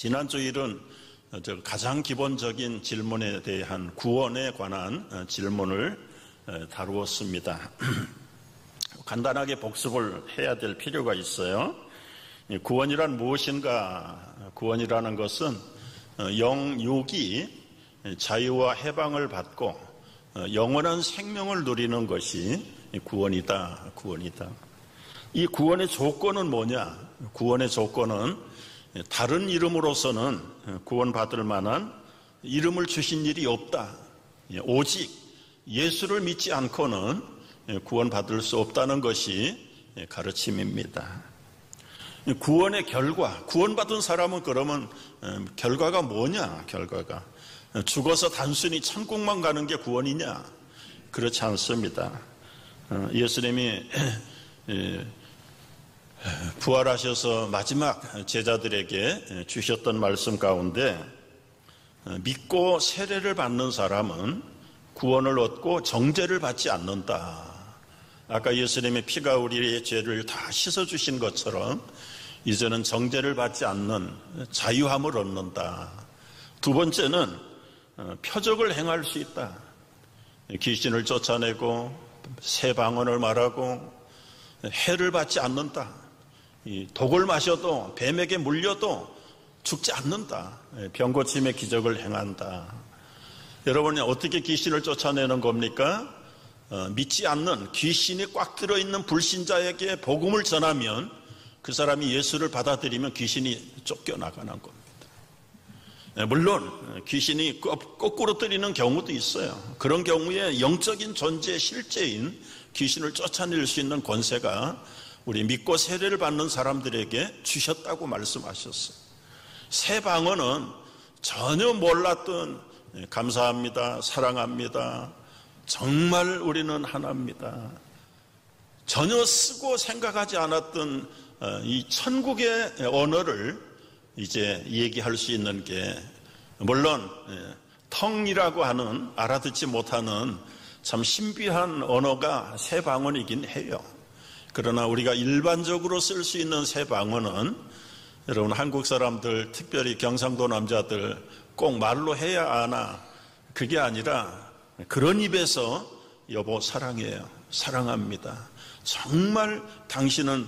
지난 주일은 가장 기본적인 질문에 대한 구원에 관한 질문을 다루었습니다. 간단하게 복습을 해야 될 필요가 있어요. 구원이란 무엇인가? 구원이라는 것은 영육이 자유와 해방을 받고 영원한 생명을 누리는 것이 구원이다. 이 구원의 조건은 뭐냐? 구원의 조건은 다른 이름으로서는 구원받을 만한 이름을 주신 일이 없다. 오직 예수를 믿지 않고는 구원받을 수 없다는 것이 가르침입니다. 구원의 결과, 구원받은 사람은 그러면 결과가 뭐냐? 결과가 죽어서 단순히 천국만 가는 게 구원이냐? 그렇지 않습니다. 예수님이 부활하셔서 마지막 제자들에게 주셨던 말씀 가운데 믿고 세례를 받는 사람은 구원을 얻고 정죄를 받지 않는다. 아까 예수님의 피가 우리의 죄를 다 씻어주신 것처럼 이제는 정죄를 받지 않는 자유함을 얻는다. 두 번째는 표적을 행할 수 있다. 귀신을 쫓아내고 새 방언을 말하고 해를 받지 않는다. 독을 마셔도 뱀에게 물려도 죽지 않는다. 병고침의 기적을 행한다. 여러분이 어떻게 귀신을 쫓아내는 겁니까? 믿지 않는 귀신이 꽉 들어있는 불신자에게 복음을 전하면 그 사람이 예수를 받아들이면 귀신이 쫓겨나가는 겁니다. 물론 귀신이 거꾸로 때리는 경우도 있어요. 그런 경우에 영적인 존재 실제인 귀신을 쫓아낼 수 있는 권세가 우리 믿고 세례를 받는 사람들에게 주셨다고 말씀하셨어요. 새 방언은 전혀 몰랐던 감사합니다, 사랑합니다, 정말 우리는 하나입니다, 전혀 쓰고 생각하지 않았던 이 천국의 언어를 이제 얘기할 수 있는 게, 물론 텅이라고 하는 알아듣지 못하는 참 신비한 언어가 새 방언이긴 해요. 그러나 우리가 일반적으로 쓸 수 있는 새 방언은 여러분 한국 사람들, 특별히 경상도 남자들 꼭 말로 해야 아나, 그게 아니라 그런 입에서 여보 사랑해요, 사랑합니다, 정말 당신은,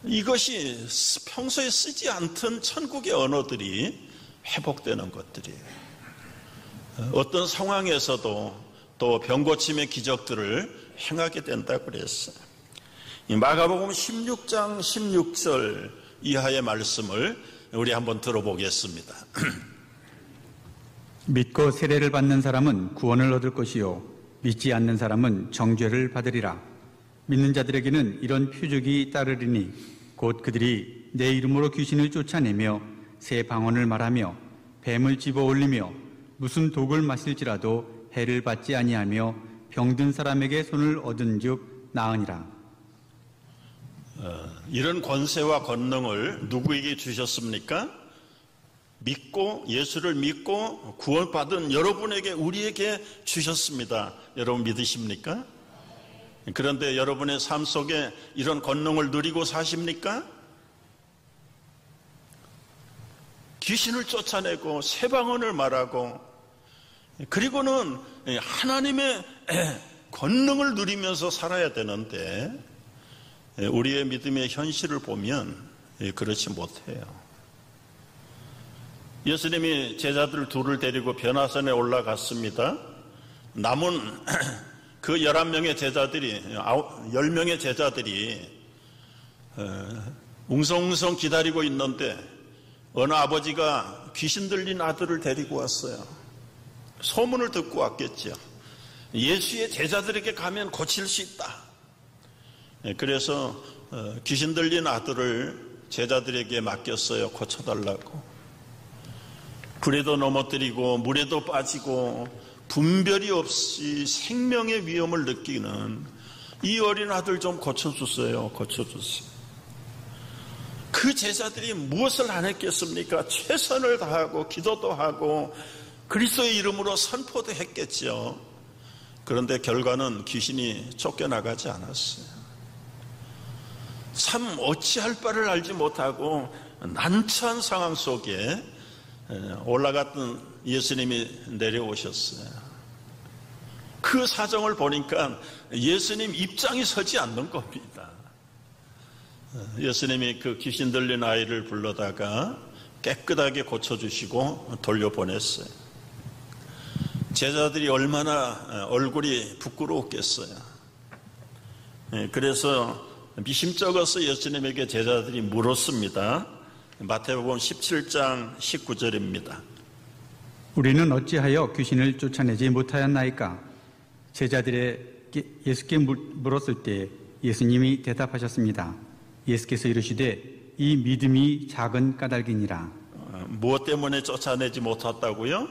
이것이 평소에 쓰지 않던 천국의 언어들이 회복되는 것들이에요. 어떤 상황에서도 또 병고침의 기적들을 행하게 된다고 그랬어요. 마가복음 16장 16절 이하의 말씀을 우리 한번 들어보겠습니다. 믿고 세례를 받는 사람은 구원을 얻을 것이요 믿지 않는 사람은 정죄를 받으리라. 믿는 자들에게는 이런 표적이 따르리니 곧 그들이 내 이름으로 귀신을 쫓아내며 새 방언을 말하며 뱀을 집어 올리며 무슨 독을 마실지라도 해를 받지 아니하며 병든 사람에게 손을 얻은즉 나으니라. 이런 권세와 권능을 누구에게 주셨습니까? 믿고 예수를 믿고 구원받은 여러분에게, 우리에게 주셨습니다. 여러분 믿으십니까? 그런데 여러분의 삶 속에 이런 권능을 누리고 사십니까? 귀신을 쫓아내고 새 방언을 말하고 그리고는 하나님의 권능을 누리면서 살아야 되는데 우리의 믿음의 현실을 보면 그렇지 못해요. 예수님이 제자들 둘을 데리고 변화산에 올라갔습니다. 남은 그 11명의 제자들이, 10명의 제자들이 웅성웅성 기다리고 있는데 어느 아버지가 귀신 들린 아들을 데리고 왔어요. 소문을 듣고 왔겠죠. 예수의 제자들에게 가면 고칠 수 있다. 그래서 귀신 들린 아들을 제자들에게 맡겼어요. 고쳐달라고. 불에도 넘어뜨리고 물에도 빠지고 분별이 없이 생명의 위험을 느끼는 이 어린 아들 좀 고쳐주세요. 고쳐주세요. 그 제자들이 무엇을 안 했겠습니까? 최선을 다하고 기도도 하고 그리스도의 이름으로 선포도 했겠죠. 그런데 결과는 귀신이 쫓겨나가지 않았어요. 참 어찌할 바를 알지 못하고 난처한 상황 속에 올라갔던 예수님이 내려오셨어요. 그 사정을 보니까 예수님 입장이 서지 않는 겁니다. 예수님이 그 귀신 들린 아이를 불러다가 깨끗하게 고쳐주시고 돌려보냈어요. 제자들이 얼마나 얼굴이 부끄러웠겠어요. 그래서 미심쩍어서 예수님에게 제자들이 물었습니다. 마태복음 17장 19절입니다. 우리는 어찌하여 귀신을 쫓아내지 못하였나이까? 제자들의 예수께 물었을 때 예수님이 대답하셨습니다. 예수께서 이르시되 이 믿음이 작은 까닭이니라. 무엇 때문에 쫓아내지 못했다고요?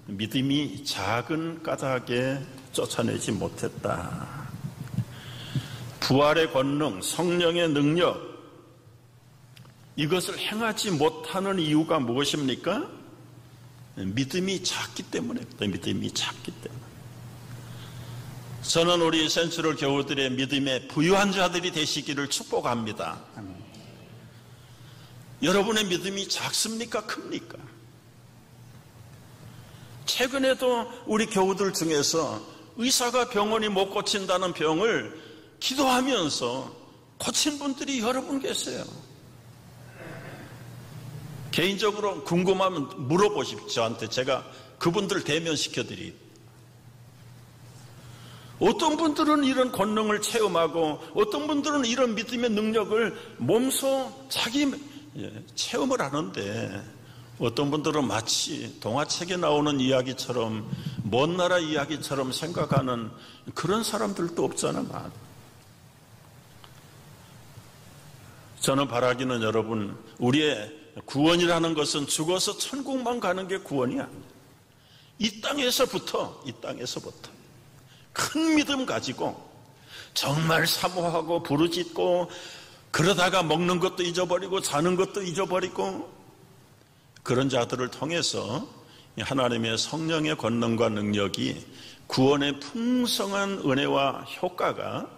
믿음이 작은 까닭에 쫓아내지 못했다. 부활의 권능, 성령의 능력, 이것을 행하지 못하는 이유가 무엇입니까? 믿음이 작기 때문입니다. 믿음이 작기 때문에. 저는 우리 센트럴 교우들의 믿음에 부유한 자들이 되시기를 축복합니다. 여러분의 믿음이 작습니까? 큽니까? 최근에도 우리 교우들 중에서 의사가 병원이 못 고친다는 병을 기도하면서 고친 분들이 여러 분 계세요. 개인적으로 궁금하면 물어보십시오. 저한테 제가 그분들 대면시켜드리겠습니다. 어떤 분들은 이런 권능을 체험하고 어떤 분들은 이런 믿음의 능력을 몸소 자기 체험을 하는데 어떤 분들은 마치 동화책에 나오는 이야기처럼 먼 나라 이야기처럼 생각하는 그런 사람들도 없잖아요. 저는 바라기는 여러분, 우리의 구원이라는 것은 죽어서 천국만 가는 게 구원이 아니에요. 이 땅에서부터 큰 믿음 가지고 정말 사모하고 부르짖고 그러다가 먹는 것도 잊어버리고 자는 것도 잊어버리고 그런 자들을 통해서 하나님의 성령의 권능과 능력이 구원의 풍성한 은혜와 효과가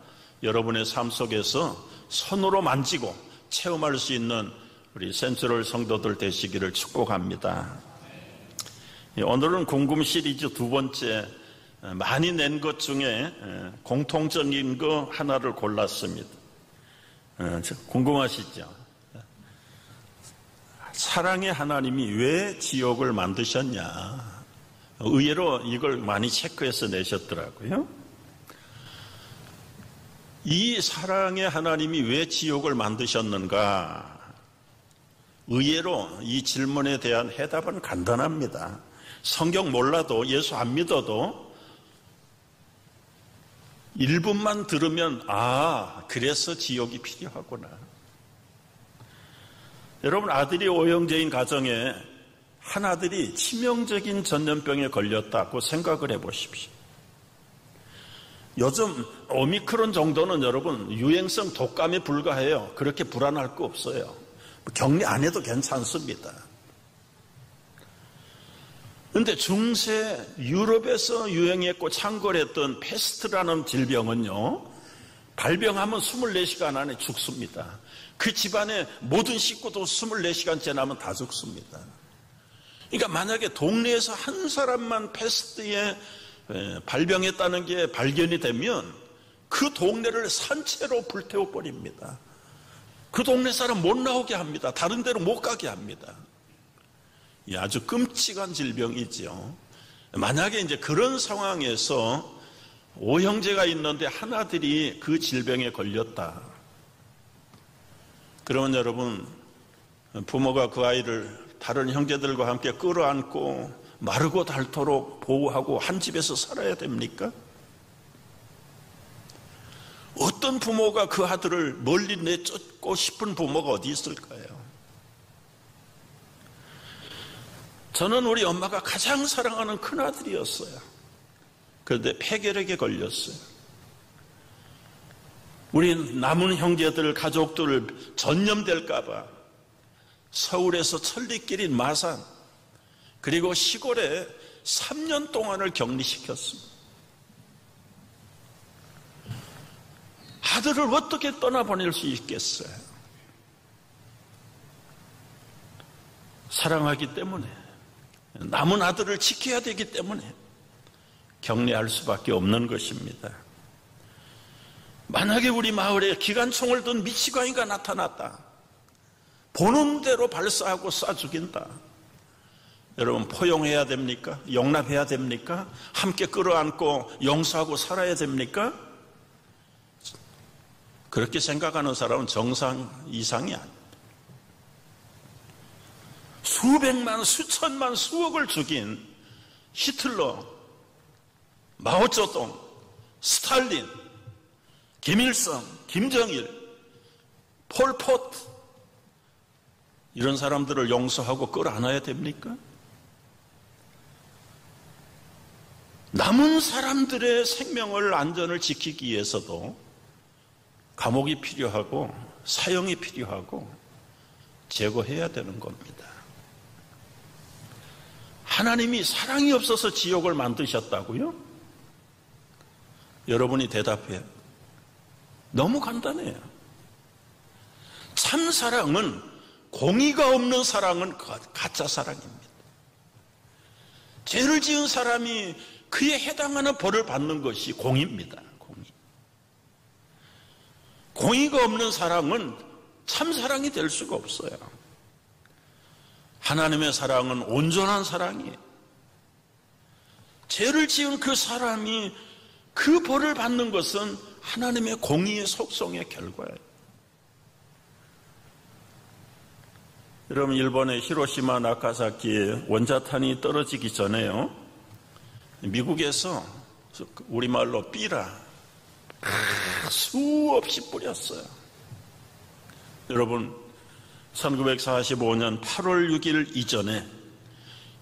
여러분의 삶 속에서 손으로 만지고 체험할 수 있는 우리 센트럴 성도들 되시기를 축복합니다. 오늘은 궁금 시리즈 두 번째, 많이 낸 것 중에 공통적인 거 하나를 골랐습니다. 궁금하시죠? 사랑의 하나님이 왜 지옥을 만드셨냐? 의외로 이걸 많이 체크해서 내셨더라고요. 이 사랑의 하나님이 왜 지옥을 만드셨는가? 의외로 이 질문에 대한 해답은 간단합니다. 성경 몰라도 예수 안 믿어도 1분만 들으면 그래서 지옥이 필요하구나. 여러분, 아들이 오형제인 가정에 한 아들이 치명적인 전염병에 걸렸다고 생각을 해보십시오. 요즘 오미크론 정도는 여러분 유행성 독감에 불과해요. 그렇게 불안할 거 없어요. 격리 안 해도 괜찮습니다. 그런데 중세 유럽에서 유행했고 창궐했던 패스트라는 질병은요, 발병하면 24시간 안에 죽습니다. 그 집안의 모든 식구도 24시간 지나면 다 죽습니다. 그러니까 만약에 동네에서 한 사람만 패스트에 발병했다는 게 발견이 되면 그 동네를 산채로 불태워버립니다. 그 동네 사람 못 나오게 합니다. 다른 데로 못 가게 합니다. 아주 끔찍한 질병이죠. 만약에 이제 그런 상황에서 오형제가 있는데 하나들이 그 질병에 걸렸다. 그러면 여러분, 부모가 그 아이를 다른 형제들과 함께 끌어안고 마르고 닳도록 보호하고 한 집에서 살아야 됩니까? 어떤 부모가 그 아들을 멀리 내쫓고 싶은 부모가 어디 있을까요? 저는 우리 엄마가 가장 사랑하는 큰아들이었어요. 그런데 폐결핵에 걸렸어요. 우리 남은 형제들, 가족들 전염될까 봐 서울에서 천리길인 마산 그리고 시골에 3년 동안을 격리시켰습니다. 아들을 어떻게 떠나보낼 수 있겠어요? 사랑하기 때문에, 남은 아들을 지켜야 되기 때문에 격려할 수밖에 없는 것입니다. 만약에 우리 마을에 기관총을 든 미치광이가 나타났다, 보는 대로 발사하고 쏴 죽인다. 여러분, 포용해야 됩니까? 용납해야 됩니까? 함께 끌어안고 용서하고 살아야 됩니까? 그렇게 생각하는 사람은 정상 이상이 아닙니다. 수백만, 수천만, 수억을 죽인 히틀러, 마오쩌둥, 스탈린, 김일성, 김정일, 폴포트, 이런 사람들을 용서하고 끌어안아야 됩니까? 남은 사람들의 생명을, 안전을 지키기 위해서도 감옥이 필요하고 사형이 필요하고 제거해야 되는 겁니다. 하나님이 사랑이 없어서 지옥을 만드셨다고요? 여러분이 대답해요. 너무 간단해요. 참 사랑은, 공의가 없는 사랑은 가짜 사랑입니다. 죄를 지은 사람이 그에 해당하는 벌을 받는 것이 공의입니다. 공의가 없는 사랑은 참 사랑이 될 수가 없어요. 하나님의 사랑은 온전한 사랑이에요. 죄를 지은 그 사람이 그 벌을 받는 것은 하나님의 공의의 속성의 결과예요. 여러분, 일본의 히로시마 나가사키에 원자탄이 떨어지기 전에요, 미국에서 우리말로 삐라 수없이 뿌렸어요. 여러분, 1945년 8월 6일 이전에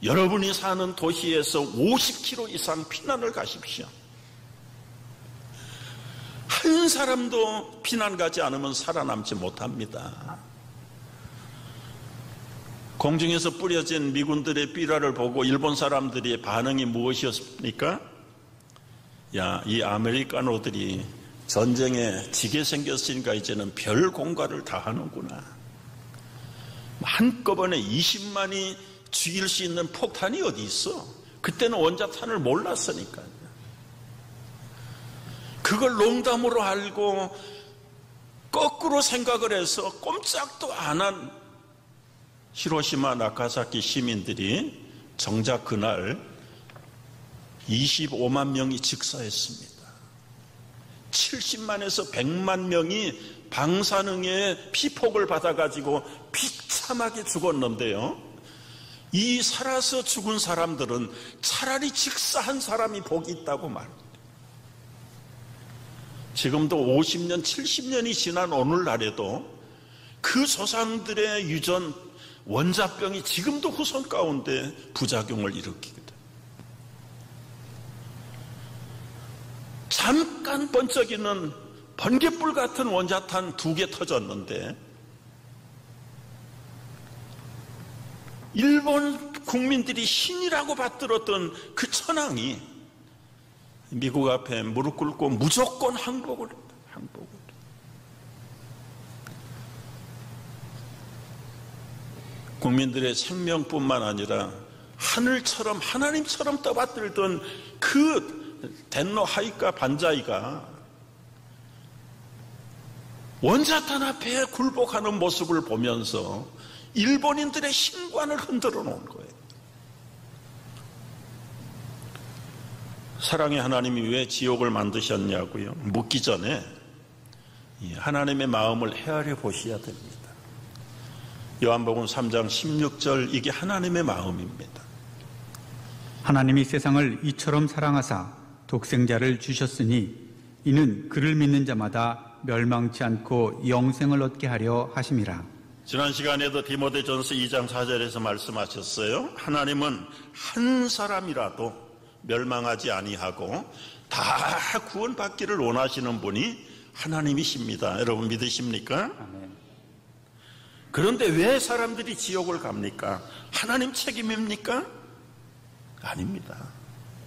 여러분이 사는 도시에서 50km 이상 피난을 가십시오. 한 사람도 피난 가지 않으면 살아남지 못합니다. 공중에서 뿌려진 미군들의 삐라를 보고 일본 사람들의 반응이 무엇이었습니까? 야, 이 아메리카노들이 전쟁에 지게 생겼으니까 이제는 별 공갈을 다 하는구나. 한꺼번에 20만이 죽일 수 있는 폭탄이 어디 있어? 그때는 원자탄을 몰랐으니까요. 그걸 농담으로 알고 거꾸로 생각을 해서 꼼짝도 안 한 히로시마 나가사키 시민들이 정작 그날 25만 명이 즉사했습니다. 70만에서 100만 명이 방사능의 피폭을 받아가지고 비참하게 죽었는데요, 이 살아서 죽은 사람들은 차라리 즉사한 사람이 복이 있다고 말합니다. 지금도 50년, 70년이 지난 오늘날에도 그 조상들의 유전 원자병이 지금도 후손 가운데 부작용을 일으키게 됩니다. 잠깐 번쩍이는 번갯불 같은 원자탄 2개 터졌는데 일본 국민들이 신이라고 받들었던 그 천황이 미국 앞에 무릎 꿇고 무조건 항복을 했다. 국민들의 생명뿐만 아니라 하늘처럼, 하나님처럼 떠받들던 그 덴노 하이카 반자이가 원자탄 앞에 굴복하는 모습을 보면서 일본인들의 신관을 흔들어 놓은 거예요. 사랑의 하나님이 왜 지옥을 만드셨냐고요? 묻기 전에 하나님의 마음을 헤아려 보셔야 됩니다. 요한복음 3장 16절, 이게 하나님의 마음입니다. 하나님이 세상을 이처럼 사랑하사 독생자를 주셨으니 이는 그를 믿는 자마다 멸망치 않고 영생을 얻게 하려 하심이라. 지난 시간에도 디모데전서 2장 4절에서 말씀하셨어요. 하나님은 한 사람이라도 멸망하지 아니하고 다 구원받기를 원하시는 분이 하나님이십니다. 여러분 믿으십니까? 아멘. 그런데 왜 사람들이 지옥을 갑니까? 하나님 책임입니까? 아닙니다.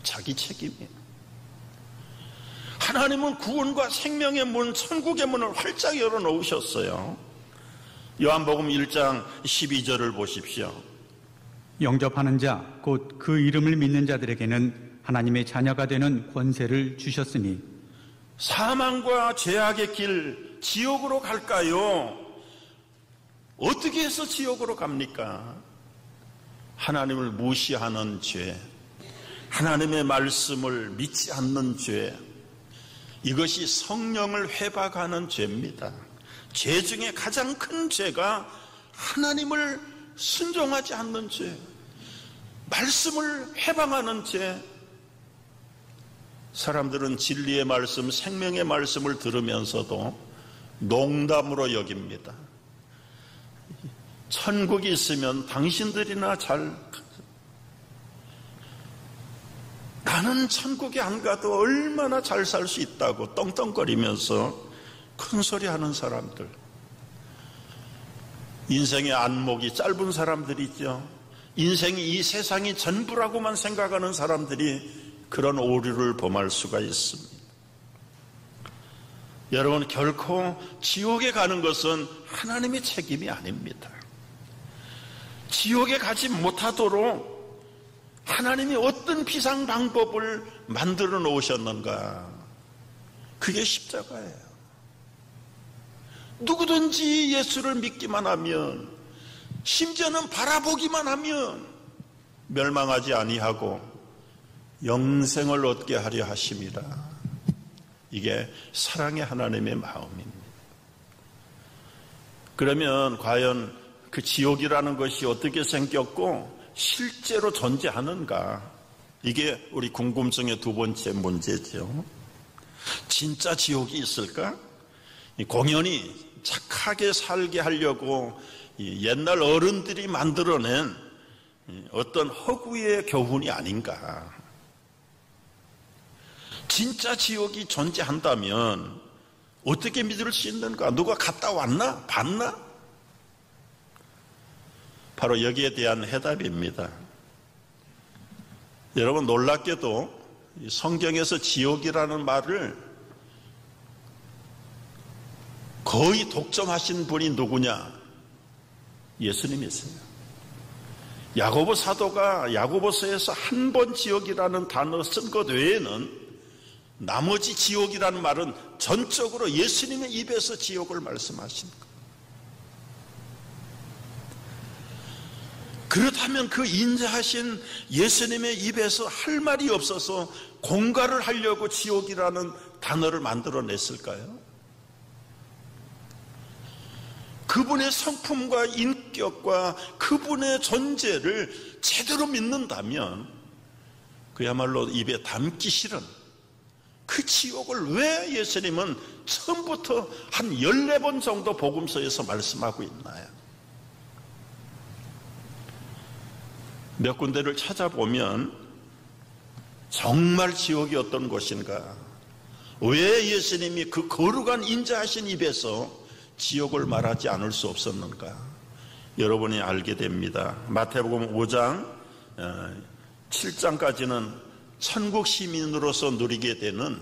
자기 책임이에요. 하나님은 구원과 생명의 문, 천국의 문을 활짝 열어놓으셨어요. 요한복음 1장 12절을 보십시오. 영접하는 자, 곧 그 이름을 믿는 자들에게는 하나님의 자녀가 되는 권세를 주셨으니 사망과 죄악의 길, 지옥으로 갈까요? 어떻게 해서 지옥으로 갑니까? 하나님을 무시하는 죄, 하나님의 말씀을 믿지 않는 죄, 이것이 성령을 회박하는 죄입니다. 죄 중에 가장 큰 죄가 하나님을 순종하지 않는 죄, 말씀을 회방하는 죄. 사람들은 진리의 말씀, 생명의 말씀을 들으면서도 농담으로 여깁니다. 천국이 있으면 당신들이나 나는 천국에 안 가도 얼마나 잘 살 수 있다고 떵떵거리면서 큰 소리 하는 사람들. 인생의 안목이 짧은 사람들이죠. 인생이 이 세상이 전부라고만 생각하는 사람들이 그런 오류를 범할 수가 있습니다. 여러분, 결코 지옥에 가는 것은 하나님의 책임이 아닙니다. 지옥에 가지 못하도록 하나님이 어떤 비상 방법을 만들어 놓으셨는가? 그게 십자가예요. 누구든지 예수를 믿기만 하면, 심지어는 바라보기만 하면 멸망하지 아니하고 영생을 얻게 하려 하심이라. 이게 사랑의 하나님의 마음입니다. 그러면 과연 그 지옥이라는 것이 어떻게 생겼고 실제로 존재하는가? 이게 우리 궁금증의 두 번째 문제죠. 진짜 지옥이 있을까? 공연히 착하게 살게 하려고 옛날 어른들이 만들어낸 어떤 허구의 교훈이 아닌가? 진짜 지옥이 존재한다면 어떻게 믿을 수 있는가? 누가 갔다 왔나? 봤나? 바로 여기에 대한 해답입니다. 여러분, 놀랍게도 성경에서 지옥이라는 말을 거의 독점하신 분이 누구냐? 예수님이세요. 야고보 사도가 야고보서에서 한 번 지옥이라는 단어 쓴 것 외에는 나머지 지옥이라는 말은 전적으로 예수님의 입에서 지옥을 말씀하신 것. 그렇다면 그 인자하신 예수님의 입에서 할 말이 없어서 공갈을 하려고 지옥이라는 단어를 만들어냈을까요? 그분의 성품과 인격과 그분의 존재를 제대로 믿는다면 그야말로 입에 담기 싫은 그 지옥을 왜 예수님은 처음부터 한 14번 정도 복음서에서 말씀하고 있나요? 몇 군데를 찾아보면 정말 지옥이 어떤 곳인가? 왜 예수님이 그 거룩한 인자하신 입에서 지옥을 말하지 않을 수 없었는가? 여러분이 알게 됩니다. 마태복음 5장 7장까지는 천국 시민으로서 누리게 되는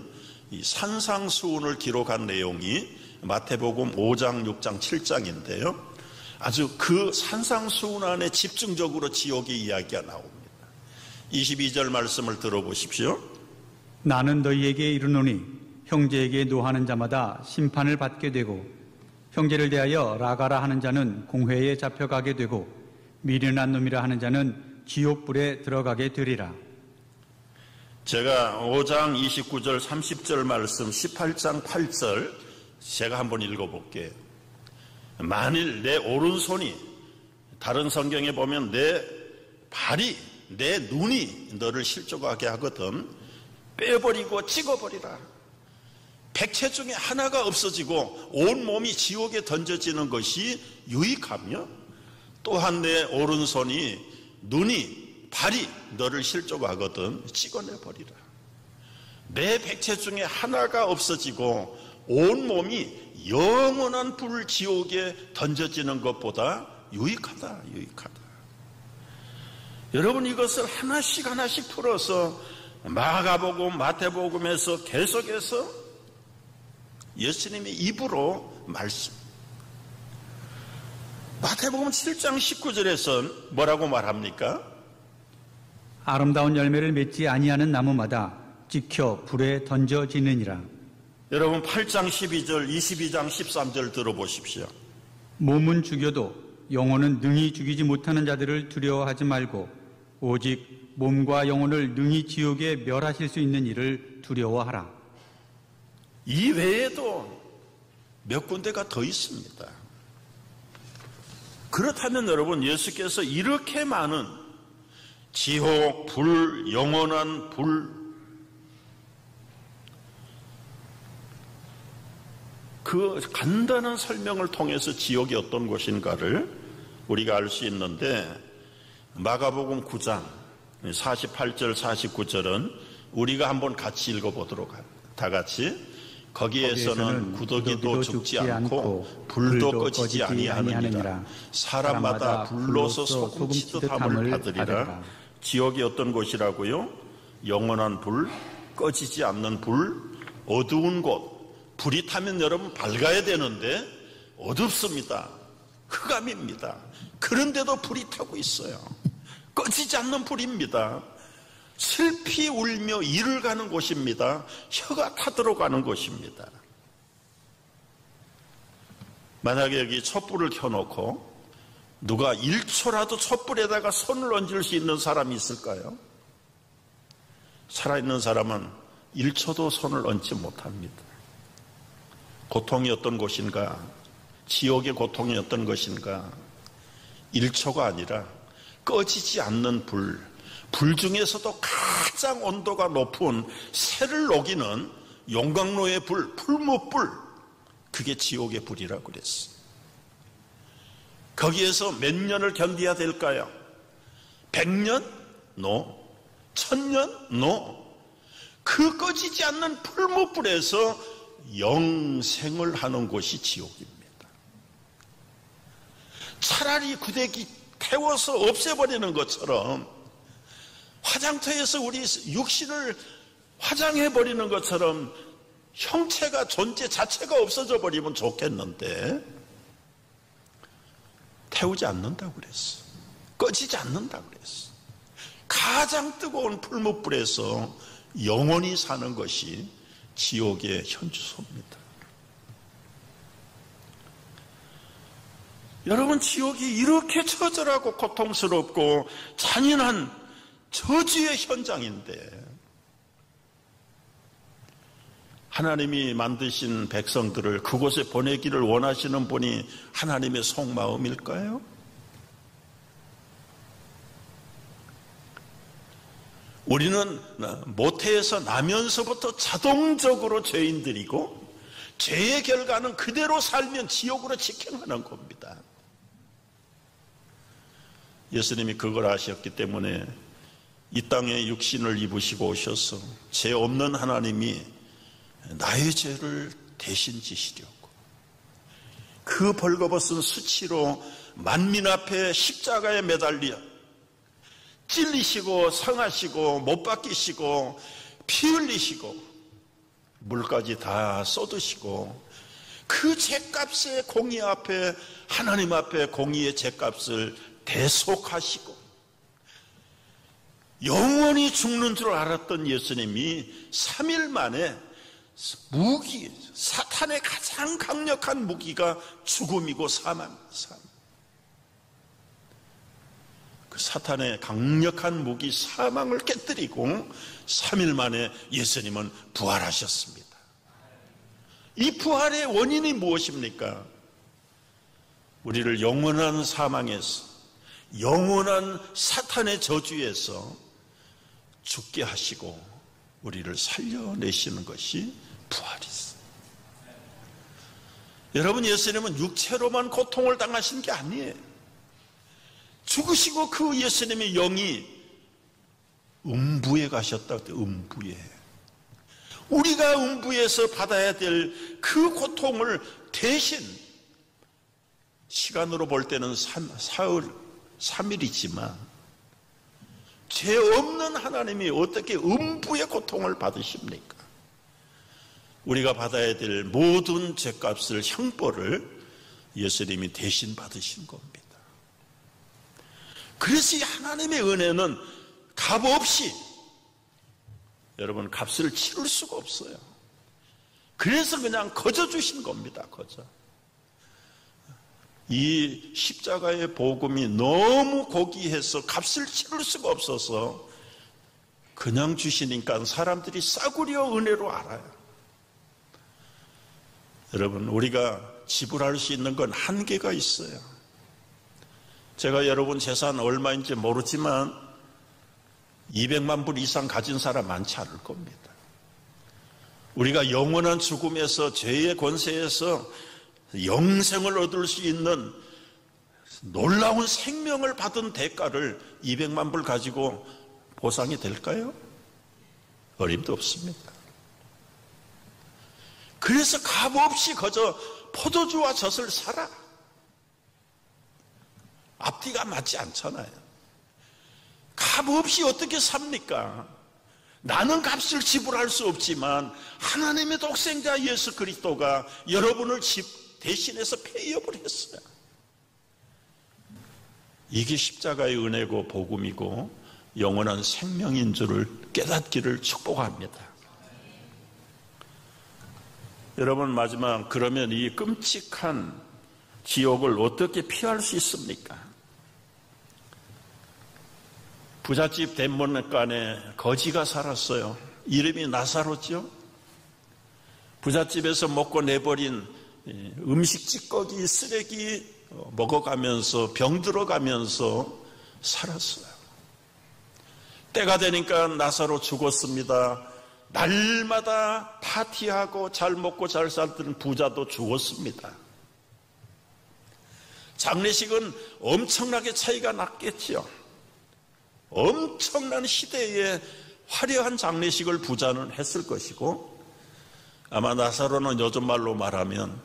이 산상수훈을 기록한 내용이 마태복음 5장, 6장, 7장인데요. 아주 그 산상수훈 안에 집중적으로 지옥의 이야기가 나옵니다. 22절 말씀을 들어보십시오. 나는 너희에게 이르노니 형제에게 노하는 자마다 심판을 받게 되고 형제를 대하여 라가라 하는 자는 공회에 잡혀가게 되고 미련한 놈이라 하는 자는 지옥불에 들어가게 되리라. 제가 5장 29절 30절 말씀 18장 8절 제가 한번 읽어볼게요. 만일 내 오른손이, 다른 성경에 보면 내 발이, 내 눈이 너를 실족하게 하거든 빼버리고 찍어버리라. 백체 중에 하나가 없어지고 온 몸이 지옥에 던져지는 것이 유익하며, 또한 내 오른손이, 눈이, 발이 너를 실족하거든 찍어내버리라. 내 백체 중에 하나가 없어지고 온 몸이 영원한 불 지옥에 던져지는 것보다 유익하다. 여러분, 이것을 하나씩 하나씩 풀어서 마가복음, 마태복음에서 계속해서 예수님의 입으로 말씀. 마태복음 7장 19절에서 뭐라고 말합니까? 아름다운 열매를 맺지 아니하는 나무마다 찍혀 불에 던져지느니라. 여러분 8장 12절, 22장 13절 들어보십시오. 몸은 죽여도 영혼은 능히 죽이지 못하는 자들을 두려워하지 말고 오직 몸과 영혼을 능히 지옥에 멸하실 수 있는 이를 두려워하라. 이 외에도 몇 군데가 더 있습니다. 그렇다면 여러분, 예수께서 이렇게 많은 지옥, 불, 영원한 불, 그 간단한 설명을 통해서 지옥이 어떤 곳인가를 우리가 알 수 있는데, 마가복음 9장 48절 49절은 우리가 한번 같이 읽어보도록 합니다. 다 같이. 거기에서는 구더기도 죽지 않고 불도 꺼지지 아니하느니라. 사람마다 불로서 소금 치듯 함을 받으리라. 지옥이 어떤 곳이라고요? 영원한 불, 꺼지지 않는 불, 어두운 곳. 불이 타면 여러분 밝아야 되는데 어둡습니다. 흑암입니다. 그런데도 불이 타고 있어요. 꺼지지 않는 불입니다. 슬피 울며 이를 가는 곳입니다. 혀가 타들어가는 곳입니다. 만약에 여기 촛불을 켜놓고 누가 1초라도 촛불에다가 손을 얹을 수 있는 사람이 있을까요? 살아있는 사람은 1초도 손을 얹지 못합니다. 고통이 어떤 곳인가? 지옥의 고통이 어떤 것인가? 1초가 아니라 꺼지지 않는 불, 불 중에서도 가장 온도가 높은 새를 녹이는 용광로의 불, 풀무불, 그게 지옥의 불이라고 그랬어요. 거기에서 몇 년을 견뎌야 될까요? 100년? No. 1000년? No. 그 꺼지지 않는 풀무불에서 영생을 하는 곳이 지옥입니다. 차라리 구데기 태워서 없애버리는 것처럼, 화장터에서 우리 육신을 화장해버리는 것처럼 형체가, 존재 자체가 없어져 버리면 좋겠는데 태우지 않는다고 그랬어. 꺼지지 않는다고 그랬어. 가장 뜨거운 풀무불에서 영원히 사는 것이 지옥의 현주소입니다. 여러분, 지옥이 이렇게 처절하고 고통스럽고 잔인한 저주의 현장인데, 하나님이 만드신 백성들을 그곳에 보내기를 원하시는 분이 하나님의 속마음일까요? 우리는 모태에서 나면서부터 자동적으로 죄인들이고, 죄의 결과는 그대로 살면 지옥으로 직행하는 겁니다. 예수님이 그걸 아셨기 때문에 이 땅에 육신을 입으시고 오셔서 죄 없는 하나님이 나의 죄를 대신 지시려고 그 벌거벗은 수치로 만민 앞에 십자가에 매달려 찔리시고 상하시고 못 박히시고 피 흘리시고 물까지 다 쏟으시고 그 죄값의 공의 앞에, 하나님 앞에 공의의 죄값을 대속하시고 영원히 죽는 줄 알았던 예수님이 3일 만에 무기, 사탄의 가장 강력한 무기가 죽음이고 사망. 그 사탄의 강력한 무기 사망을 깨뜨리고 3일 만에 예수님은 부활하셨습니다. 이 부활의 원인이 무엇입니까? 우리를 영원한 사망에서, 영원한 사탄의 저주에서 죽게 하시고 우리를 살려내시는 것이 부활이죠. 여러분, 예수님은 육체로만 고통을 당하신 게 아니에요. 죽으시고 그 예수님의 영이 음부에 가셨다고. 음부에. 우리가 음부에서 받아야 될 그 고통을 대신, 시간으로 볼 때는 사흘, 3일이지만 죄 없는 하나님이 어떻게 음부의 고통을 받으십니까? 우리가 받아야 될 모든 죄값을, 형벌을 예수님이 대신 받으신 겁니다. 그래서 이 하나님의 은혜는 값 없이, 여러분, 값을 치를 수가 없어요. 그래서 그냥 거저 주신 겁니다. 거저. 이 십자가의 복음이 너무 고귀해서 값을 치를 수가 없어서 그냥 주시니까 사람들이 싸구려 은혜로 알아요. 여러분, 우리가 지불할 수 있는 건 한계가 있어요. 제가 여러분 재산 얼마인지 모르지만 200만 불 이상 가진 사람 많지 않을 겁니다. 우리가 영원한 죽음에서, 죄의 권세에서 영생을 얻을 수 있는 놀라운 생명을 받은 대가를 200만 불 가지고 보상이 될까요? 어림도 없습니다. 그래서 값없이 거저 포도주와 젖을 사라. 앞뒤가 맞지 않잖아요. 값없이 어떻게 삽니까? 나는 값을 지불할 수 없지만 하나님의 독생자 예수 그리스도가 여러분을 대신해서 페이업을 했어요. 이게 십자가의 은혜고 복음이고 영원한 생명인 줄을 깨닫기를 축복합니다. 여러분, 마지막, 그러면 이 끔찍한 지옥을 어떻게 피할 수 있습니까? 부잣집 대문간에 거지가 살았어요. 이름이 나사로죠. 부잣집에서 먹고 내버린 음식 찌꺼기, 쓰레기 먹어가면서, 병들어가면서 살았어요. 때가 되니까 나사로 죽었습니다. 날마다 파티하고 잘 먹고 잘 살던 부자도 죽었습니다. 장례식은 엄청나게 차이가 났겠죠. 엄청난 시대에 화려한 장례식을 부자는 했을 것이고, 아마 나사로는 요즘 말로 말하면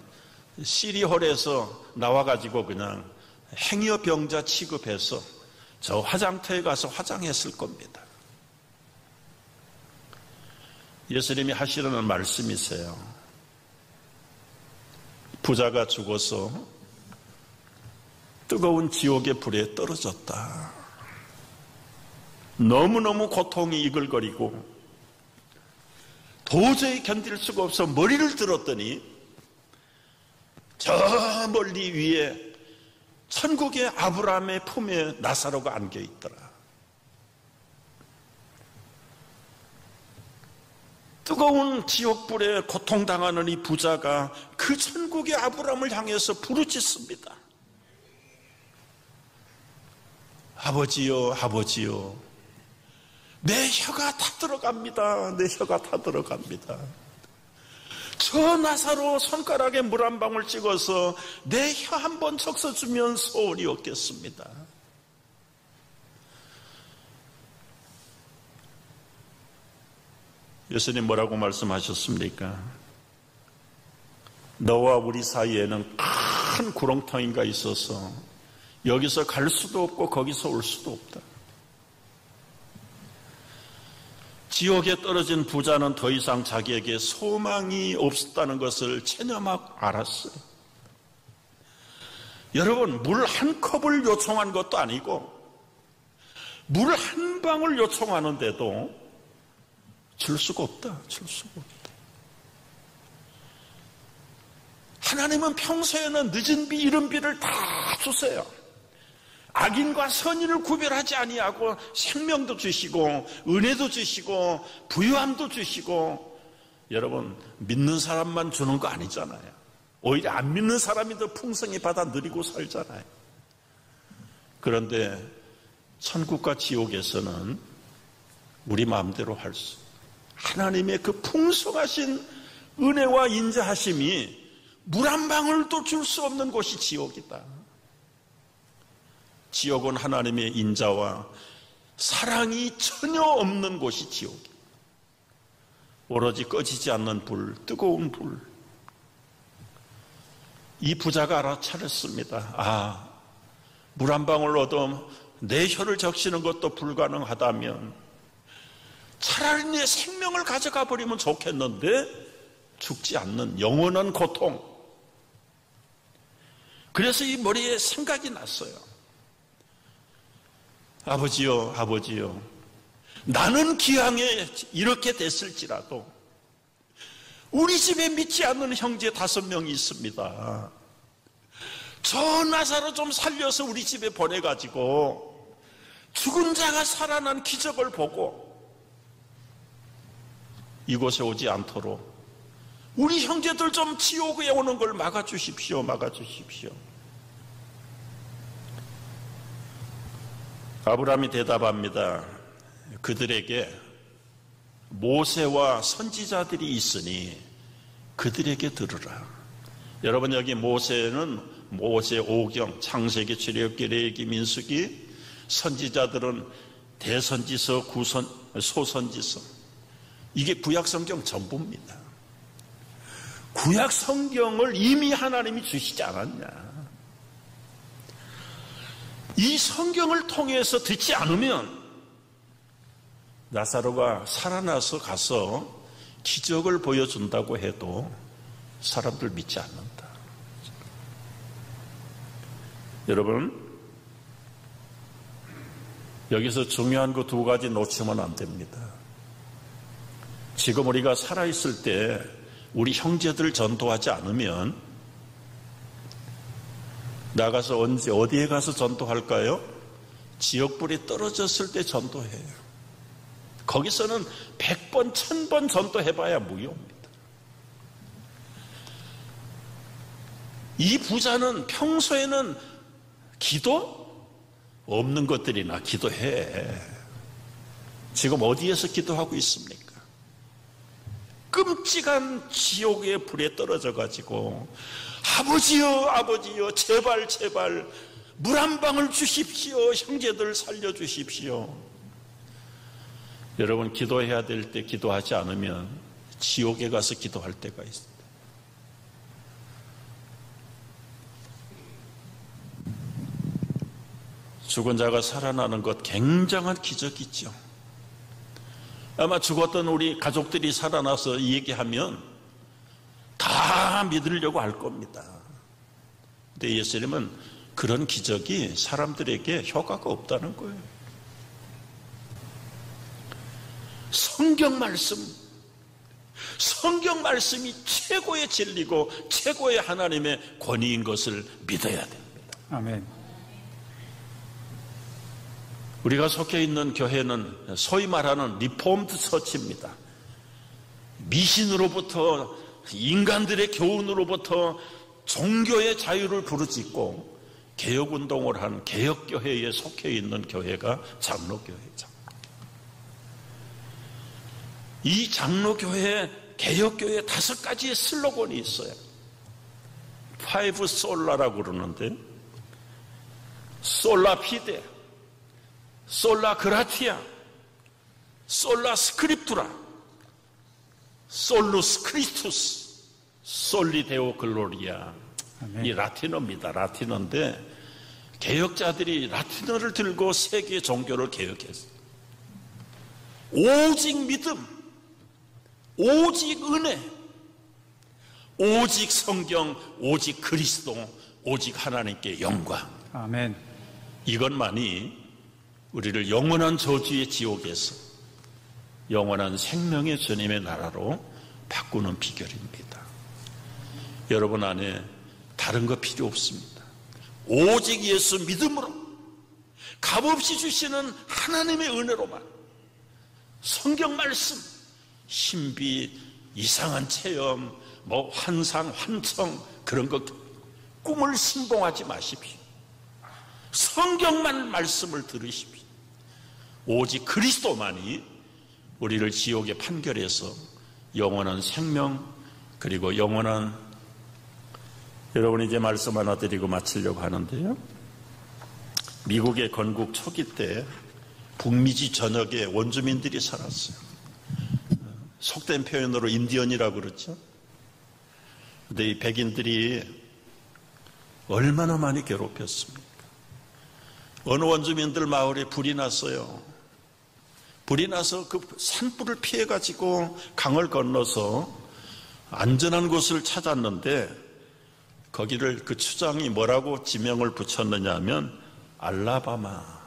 시리홀에서 나와가지고 그냥 행여병자 취급해서 저 화장터에 가서 화장했을 겁니다. 예수님이 하시려는 말씀이세요. 부자가 죽어서 뜨거운 지옥의 불에 떨어졌다. 너무너무 고통이 이글거리고 도저히 견딜 수가 없어 머리를 들었더니 저 멀리 위에 천국의 아브라함의 품에 나사로가 안겨 있더라. 뜨거운 지옥불에 고통당하는 이 부자가 그 천국의 아브라함을 향해서 부르짖습니다. 아버지요, 아버지요, 내 혀가 다 들어갑니다. 내 혀가 다 들어갑니다. 저 나사로 손가락에 물 한 방울 찍어서 내 혀 한 번 적셔주면 소원이 없겠습니다. 예수님 뭐라고 말씀하셨습니까? 너와 우리 사이에는 큰 구렁텅이가 있어서 여기서 갈 수도 없고 거기서 올 수도 없다. 지옥에 떨어진 부자는 더 이상 자기에게 소망이 없었다는 것을 체념하고 알았어요. 여러분, 물 한 컵을 요청한 것도 아니고 물 한 방울 요청하는데도 줄 수가 없다. 줄 수가 없다. 하나님은 평소에는 늦은 비, 이른 비를 다 주세요. 악인과 선인을 구별하지 아니하고 생명도 주시고 은혜도 주시고 부유함도 주시고, 여러분, 믿는 사람만 주는 거 아니잖아요. 오히려 안 믿는 사람이 더 풍성히 받아 누리고 살잖아요. 그런데 천국과 지옥에서는 우리 마음대로 할 수, 하나님의 그 풍성하신 은혜와 인자하심이 물 한 방울도 줄 수 없는 곳이 지옥이다. 지옥은 하나님의 인자와 사랑이 전혀 없는 곳이 지옥이다. 오로지 꺼지지 않는 불, 뜨거운 불. 이 부자가 알아차렸습니다. 아, 물 한 방울 얻어 내 혀를 적시는 것도 불가능하다면 차라리 내 생명을 가져가 버리면 좋겠는데 죽지 않는 영원한 고통. 그래서 이 머리에 생각이 났어요. 아버지요, 아버지요. 나는 기왕에 이렇게 됐을지라도 우리 집에 믿지 않는 형제 5명이 있습니다. 저 나사로 좀 살려서 우리 집에 보내가지고 죽은 자가 살아난 기적을 보고 이곳에 오지 않도록 우리 형제들 좀 지옥에 오는 걸 막아주십시오. 막아주십시오. 아브라함이 대답합니다. 그들에게 모세와 선지자들이 있으니 그들에게 들으라. 여러분, 여기 모세는 모세 오경, 창세기, 출애굽기, 레위기, 민수기, 선지자들은 대선지서, 소선지서. 이게 구약성경 전부입니다. 구약성경을 이미 하나님이 주시지 않았냐. 이 성경을 통해서 듣지 않으면 나사로가 살아나서 가서 기적을 보여준다고 해도 사람들 믿지 않는다. 여러분, 여기서 중요한 거 2가지 놓치면 안 됩니다. 지금 우리가 살아있을 때 우리 형제들 전도하지 않으면 나가서 언제 어디에 가서 전도할까요? 지역불이 떨어졌을 때 전도해요. 거기서는 100번, 1000번 전도해봐야 무효입니다. 이 부자는 평소에는 기도 없는 것들이나 기도해. 지금 어디에서 기도하고 있습니까? 끔찍한 지옥의 불에 떨어져 가지고 아버지요, 아버지요, 제발 제발 물 한 방울 주십시오. 형제들 살려주십시오. 여러분, 기도해야 될 때 기도하지 않으면 지옥에 가서 기도할 때가 있습니다. 죽은 자가 살아나는 것 굉장한 기적이죠. 아마 죽었던 우리 가족들이 살아나서 얘기하면 다 믿으려고 할 겁니다. 근데 예수님은 그런 기적이 사람들에게 효과가 없다는 거예요. 성경 말씀이 최고의 진리고 최고의 하나님의 권위인 것을 믿어야 됩니다. 아멘. 우리가 속해 있는 교회는 소위 말하는 리폼드 처치입니다. 미신으로부터, 인간들의 교훈으로부터 종교의 자유를 부르짖고 개혁운동을 한 개혁교회에 속해 있는 교회가 장로교회죠. 이 장로교회, 개혁교회 5가지의 슬로건이 있어요. 파이브 솔라라고 그러는데, 솔라 피데, 솔라 그라티아, 솔라 스크립투라, 솔루스 크리스투스, 솔리 데오 글로리아. 이 라틴어입니다. 라틴어인데 개혁자들이 라틴어를 들고 세계 종교를 개혁했어요. 오직 믿음, 오직 은혜, 오직 성경, 오직 그리스도, 오직 하나님께 영광. 아멘. 이것만이 우리를 영원한 저주의 지옥에서 영원한 생명의 주님의 나라로 바꾸는 비결입니다. 여러분 안에 다른 거 필요 없습니다. 오직 예수 믿음으로, 값없이 주시는 하나님의 은혜로만, 성경 말씀, 신비, 이상한 체험, 환상, 환청, 그런 것 꿈을 신봉하지 마십시오. 성경만 말씀을 들으십시오. 오직 그리스도만이 우리를 지옥의 판결에서 영원한 생명, 그리고 영원한, 여러분 이제 말씀 하나 드리고 마치려고 하는데요. 미국의 건국 초기 때 북미지 전역에 원주민들이 살았어요. 속된 표현으로 인디언이라고 그러죠. 근데 이 백인들이 얼마나 많이 괴롭혔습니까? 어느 원주민들 마을에 불이 났어요. 불이 나서 그 산불을 피해가지고 강을 건너서 안전한 곳을 찾았는데 거기를 그 추장이 뭐라고 지명을 붙였느냐 하면 알라바마.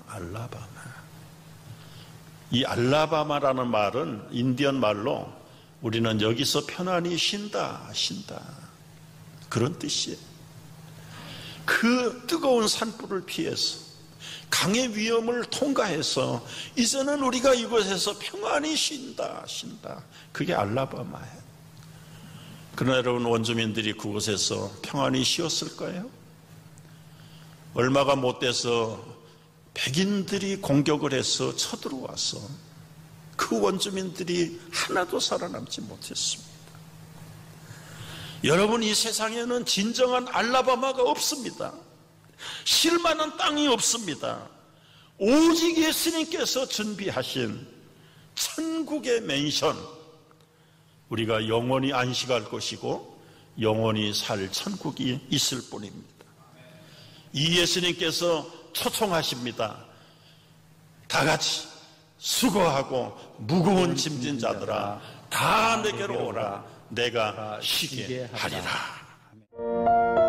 이 알라바마라는 말은 인디언 말로 우리는 여기서 편안히 쉰다 그런 뜻이에요. 그 뜨거운 산불을 피해서 강의 위험을 통과해서 이제는 우리가 이곳에서 평안히 쉰다 그게 알라바마예요. 그러나 여러분, 원주민들이 그곳에서 평안히 쉬었을까요? 얼마가 못 돼서 백인들이 공격을 해서 쳐들어와서 그 원주민들이 하나도 살아남지 못했습니다. 여러분, 이 세상에는 진정한 알라바마가 없습니다. 쉴 만한 땅이 없습니다. 오직 예수님께서 준비하신 천국의 맨션, 우리가 영원히 안식할 것이고 영원히 살 천국이 있을 뿐입니다. 이 예수님께서 초청하십니다. 다 같이 수고하고 무거운 짐진 자들아 다 내게로 오라. 내가 쉬게 하리라.